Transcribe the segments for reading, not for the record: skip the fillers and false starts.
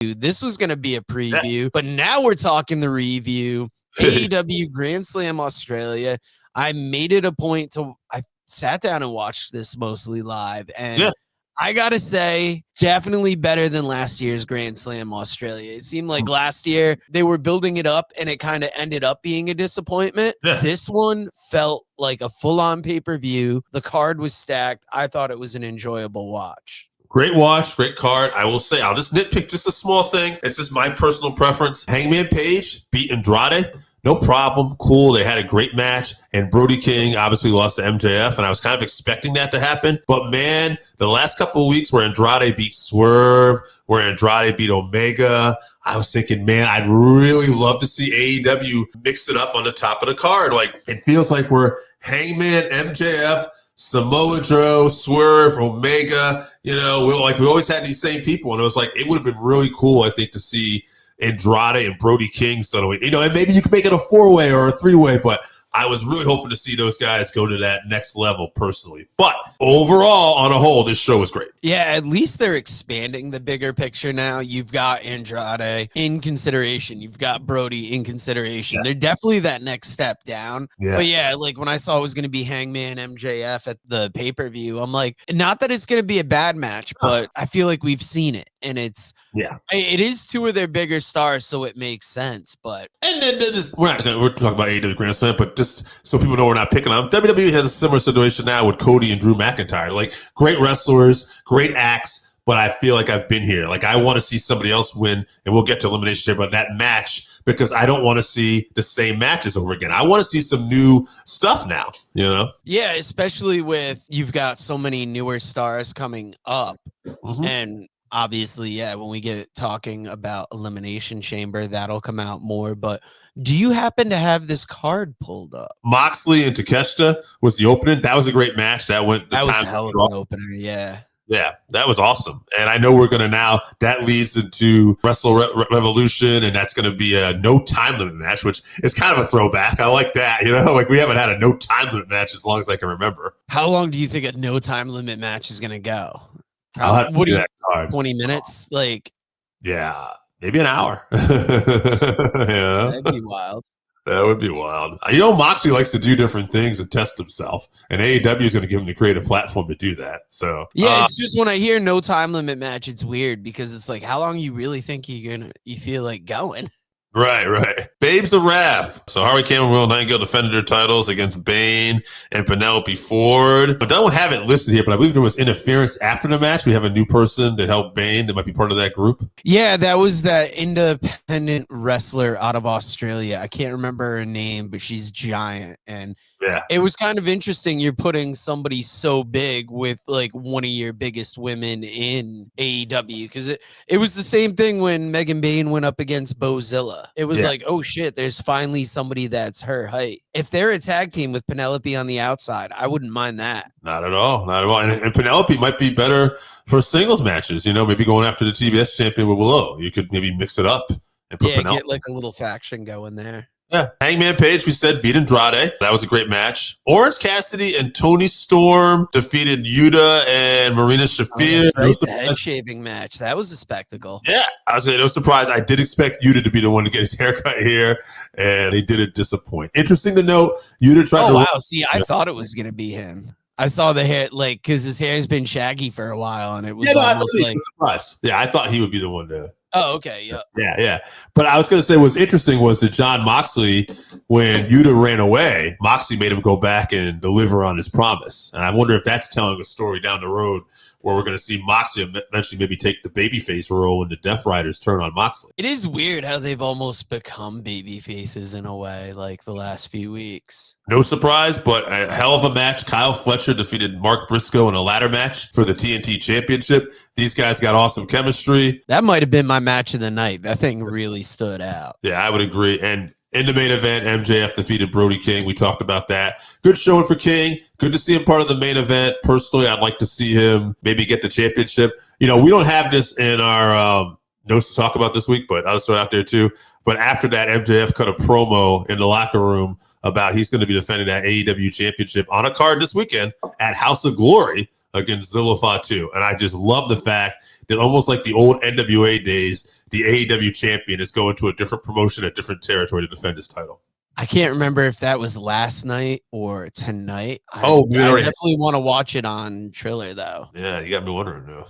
This was going to be a preview, but now we're talking the review. AEW Grand Slam Australia. I made it a point to, I sat down and watched this mostly live, and I gotta say, definitely better than last year's Grand Slam Australia. It seemed like last year they were building it up and it kind of ended up being a disappointment. This one felt like a full-on pay-per-view. The card was stacked. I thought it was an enjoyable watch. Great watch, great card. I will say, I'll just nitpick just a small thing. It's just my personal preference. Hangman Page beat Andrade. No problem. Cool. They had a great match. And Brody King obviously lost to MJF. And I was kind of expecting that to happen. But man, the last couple of weeks where Andrade beat Swerve, where Andrade beat Omega, I was thinking, man, I'd really love to see AEW mix it up on the top of the card. Like, it feels like we're Hangman, MJF, Samoa Joe, Swerve, Omega. You know, we always had these same people. And it was like, it would have been really cool, I think, to see Andrade and Brody King suddenly, you know, and maybe you could make it a 4-way or a 3-way, but I was really hoping to see those guys go to that next level personally. But overall, on a whole, this show was great. Yeah, at least they're expanding the bigger picture now. You've got Andrade in consideration. You've got Brody in consideration. Yeah. They're definitely that next step down. Yeah. But yeah, like when I saw it was going to be Hangman MJF at the pay-per-view, I'm like, not that it's going to be a bad match, but I feel like we've seen it. And it is two of their bigger stars, so it makes sense. But and then we're talking about AEW Grand Slam, but just so people know we're not picking on them, WWE has a similar situation now with Cody and Drew McIntyre. Like, great wrestlers, great acts, but I feel like I've been here. Like, I want to see somebody else win, and we'll get to Elimination Chamber, but that match, because I don't want to see the same matches over again. I want to see some new stuff now, you know? Yeah, especially with you've got so many newer stars coming up, and obviously, yeah, when we get talking about Elimination Chamber, that'll come out more. But do you happen to have this card pulled up? Moxley and Takeshita was the opening. That was a great match. That was a hell of an opener, yeah. Yeah, that was awesome. And I know we're going to now, that leads into Wrestle Revolution, and that's going to be a no time limit match, which is kind of a throwback. I like that. You know, like we haven't had a no time limit match as long as I can remember. How long do you think a no time limit match is going to go? I'll have to see that card. 20 minutes? Like, yeah, maybe an hour. Yeah. That'd be wild. That would be wild. You know, Moxley likes to do different things and test himself, and AEW is going to give him the creative platform to do that. So yeah, it's just when I hear no time limit match, it's weird because it's like, how long you really think you feel like going? Right. Babes of Wrath. So Harley Quinn and Will Nightingale defended their titles against Bane and Penelope Ford. I don't have it listed here, but I believe there was interference after the match. We have a new person that helped Bane that might be part of that group. Yeah, that was that independent wrestler out of Australia. I can't remember her name, but she's giant. And yeah, it was kind of interesting. You're putting somebody so big with like one of your biggest women in AEW, because it was the same thing when Megan Bayne went up against Bozilla. It was like, oh shit, there's finally somebody that's her height. If they're a tag team with Penelope on the outside, I wouldn't mind that. Not at all. And Penelope might be better for singles matches. You know, maybe going after the TBS champion with Willow. You could maybe mix it up and put Penelope. Get like a little faction going there. Yeah, Hangman Page, we said, beat Andrade. That was a great match. Orange Cassidy and Toni Storm defeated Yuta and Marina Shafir. The head shaving match. That was a spectacle. Yeah, I was no surprise. I did expect Yuta to be the one to get his haircut here, and he didn't disappoint. Interesting to note, Yuta tried to... Oh, wow. See, I thought it was going to be him. I saw the hair, like, because his hair has been shaggy for a while, and it was almost like... Yeah, I thought he would be the one to... Oh, okay. Yeah. But I was going to say what's interesting was that John Moxley, when Yuta ran away, Moxley made him go back and deliver on his promise. And I wonder if that's telling a story down the road where we're going to see Moxley eventually maybe take the babyface role when the Death Riders turn on Moxley. It is weird how they've almost become babyfaces in a way, like the last few weeks. No surprise, but a hell of a match. Kyle Fletcher defeated Mark Briscoe in a ladder match for the TNT Championship. These guys got awesome chemistry. That might have been my match of the night. That thing really stood out. Yeah, I would agree. And in the main event, MJF defeated Brody King. We talked about that. Good showing for King. Good to see him part of the main event. Personally, I'd like to see him maybe get the championship. You know, we don't have this in our notes to talk about this week, but I'll just throw it out there too. But after that, MJF cut a promo in the locker room about he's going to be defending that AEW championship on a card this weekend at House of Glory against Zilla Fatu. And I just love the fact that almost like the old NWA days, the AEW champion is going to a different promotion, a different territory to defend his title. I can't remember if that was last night or tonight. I definitely want to watch it on Triller, though. Yeah, you got me wondering now.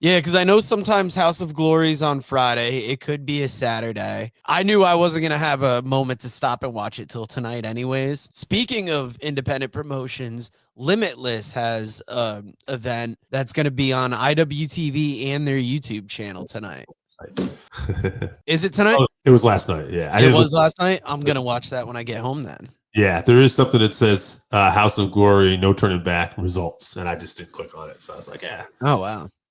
Yeah, because I know sometimes House of Glory's on Friday. It could be a Saturday. I knew I wasn't going to have a moment to stop and watch it till tonight anyways. Speaking of independent promotions, Limitless has an event that's going to be on IWTV and their YouTube channel tonight. Is it tonight? Oh, it was last night. Yeah, it was last night. I'm going to watch that when I get home then. Yeah, there is something that says House of Glory, no turning back results. And I just didn't click on it. So I was like, yeah. Oh, wow.